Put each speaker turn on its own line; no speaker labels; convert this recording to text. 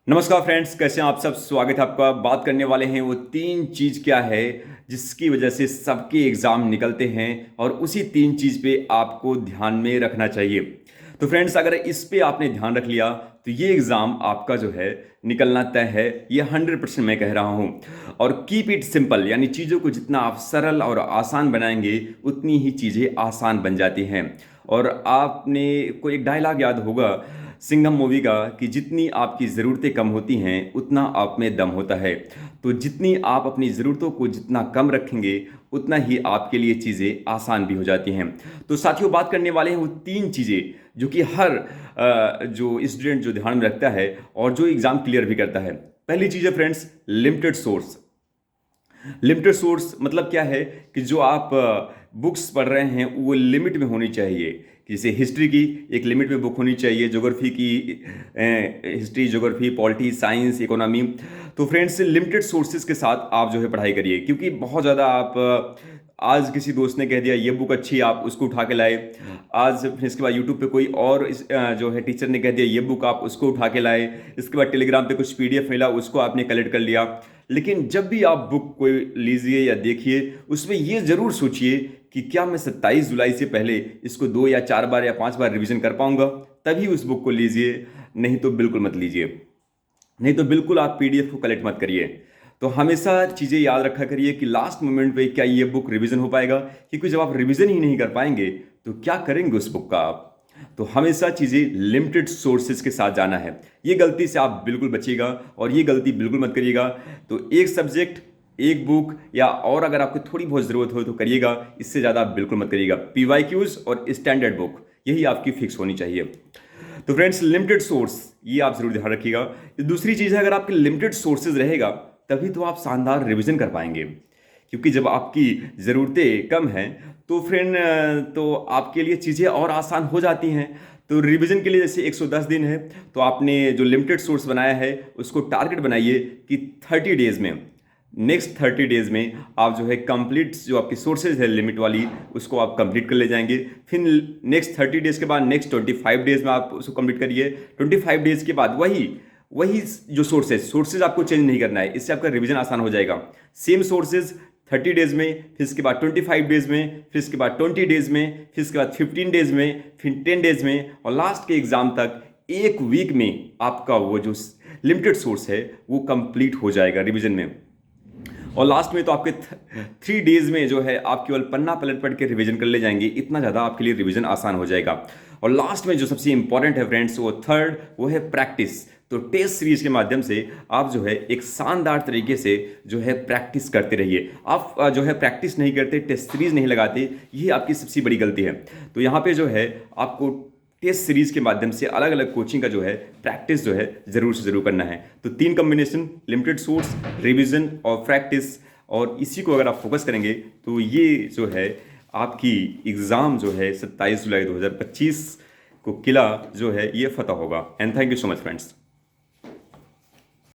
नमस्कार फ्रेंड्स, कैसे हैं आप सब। स्वागत है आपका। बात करने वाले हैं वो तीन चीज़ क्या है जिसकी वजह से सबके एग्ज़ाम निकलते हैं और उसी तीन चीज़ पे आपको ध्यान में रखना चाहिए। तो फ्रेंड्स, अगर इस पे आपने ध्यान रख लिया तो ये एग्ज़ाम आपका जो है निकलना तय है। ये 100% मैं कह रहा हूँ। और कीप इट सिंपल, यानी चीज़ों को जितना आप सरल और आसान बनाएंगे उतनी ही चीज़ें आसान बन जाती हैं। और आपने को एक डायलॉग याद होगा सिंघम मूवी का कि जितनी आपकी ज़रूरतें कम होती हैं उतना आप में दम होता है। तो जितनी आप अपनी ज़रूरतों को जितना कम रखेंगे उतना ही आपके लिए चीज़ें आसान भी हो जाती हैं। तो साथियों, बात करने वाले हैं वो तीन चीज़ें जो कि हर जो स्टूडेंट जो ध्यान में रखता है और जो एग्ज़ाम क्लियर भी करता है। पहली चीज़ है friends, limited source. Limited source मतलब क्या है कि जो आप बुक्स पढ़ रहे हैं वो लिमिट में होनी चाहिए। जैसे हिस्ट्री की एक लिमिट में बुक होनी चाहिए, ज्योग्राफी की history, geography, polity, science, economy. तो फ्रेंड्स, लिमिटेड सोर्सेज के साथ आप जो है पढ़ाई करिए, क्योंकि बहुत ज़्यादा आप आज किसी दोस्त ने कह दिया ये बुक अच्छी है, आप उसको उठा के लाए। आज फिर इसके बाद यूट्यूब पे कोई और जो है टीचर ने कह दिया ये बुक, आप उसको उठा के लाए। इसके बाद टेलीग्राम पे कुछ पीडीएफ मिला, उसको आपने कलेक्ट कर लिया। लेकिन जब भी आप बुक कोई लीजिए या देखिए, उसमें ये ज़रूर सोचिए कि क्या मैं 27 जुलाई से पहले इसको 2 या 4 बार या 5 बार रिवीजन कर पाऊंगा। तभी उस बुक को लीजिए, नहीं तो बिल्कुल मत लीजिए। नहीं तो बिल्कुल आप पीडीएफ को कलेक्ट मत करिए। तो हमेशा चीज़ें याद रखा करिए कि लास्ट मोमेंट पे क्या ये बुक रिवीजन हो पाएगा, क्योंकि जब आप रिवीजन ही नहीं कर पाएंगे तो क्या करेंगे उस बुक का आप। तो हमेशा चीज़ें लिमिटेड सोर्सेज के साथ जाना है। ये गलती से आप बिल्कुल बचिएगा और ये गलती बिल्कुल मत करिएगा। तो एक सब्जेक्ट, एक बुक, या और अगर आपको थोड़ी बहुत ज़रूरत हो तो करिएगा, इससे ज़्यादा आप बिल्कुल मत करिएगा। पीवाईक्यूज और स्टैंडर्ड बुक यही आपकी फिक्स होनी चाहिए। तो फ्रेंड्स, लिमिटेड सोर्स ये आप जरूर ध्यान रखिएगा। दूसरी चीज़ है, अगर आपके लिमिटेड सोर्सेज रहेगा तभी तो आप शानदार रिवीजन कर पाएंगे। क्योंकि जब आपकी ज़रूरतें कम हैं तो फ्रेंड तो आपके लिए चीज़ें और आसान हो जाती हैं। तो रिवीजन के लिए जैसे 110 दिन है, तो आपने जो लिमिटेड सोर्स बनाया है उसको टारगेट बनाइए कि 30 डेज में, नेक्स्ट 30 डेज में आप जो है कंप्लीट जो आपकी सोर्सेज है लिमिट वाली उसको आप कंप्लीट कर ले जाएंगे। फिर नेक्स्ट 30 डेज के बाद नेक्स्ट 25 डेज में आप उसको कंप्लीट करिए। 25 डेज के बाद वही वही जो सोर्सेज आपको चेंज नहीं करना है, इससे आपका रिवीजन आसान हो जाएगा। सेम सोर्सेज 30 डेज में, फिर इसके बाद 25 डेज में, फिर इसके बाद 20 डेज में, फिर इसके बाद 15 डेज में, फिर 10 डेज में, और लास्ट के एग्जाम तक एक वीक में आपका वो जो लिमिटेड सोर्स है वो कंप्लीट हो जाएगा रिवीजन में। और लास्ट में तो आपके 3 डेज में जो है आप केवल पन्ना पलट पढ़ के रिवीजन कर ले जाएंगे। इतना ज़्यादा आपके लिए रिवीजन आसान हो जाएगा। और लास्ट में जो सबसे इंपॉर्टेंट है फ्रेंड्स, वो थर्ड, वो है प्रैक्टिस। तो टेस्ट सीरीज के माध्यम से आप जो है एक शानदार तरीके से जो है प्रैक्टिस करते रहिए। आप जो है प्रैक्टिस नहीं करते, टेस्ट सीरीज नहीं लगाते, ये आपकी सबसे बड़ी गलती है। तो यहाँ पे जो है आपको टेस्ट सीरीज के माध्यम से अलग अलग कोचिंग का जो है प्रैक्टिस जो है ज़रूर से ज़रूर करना है। तो तीन कॉम्बिनेशन, लिमिटेड सोर्स, रिवीजन और प्रैक्टिस, और इसी को अगर आप फोकस करेंगे तो ये जो है आपकी एग्ज़ाम जो है 27 जुलाई 2025 को किला जो है ये फतह होगा। And thank you so much friends.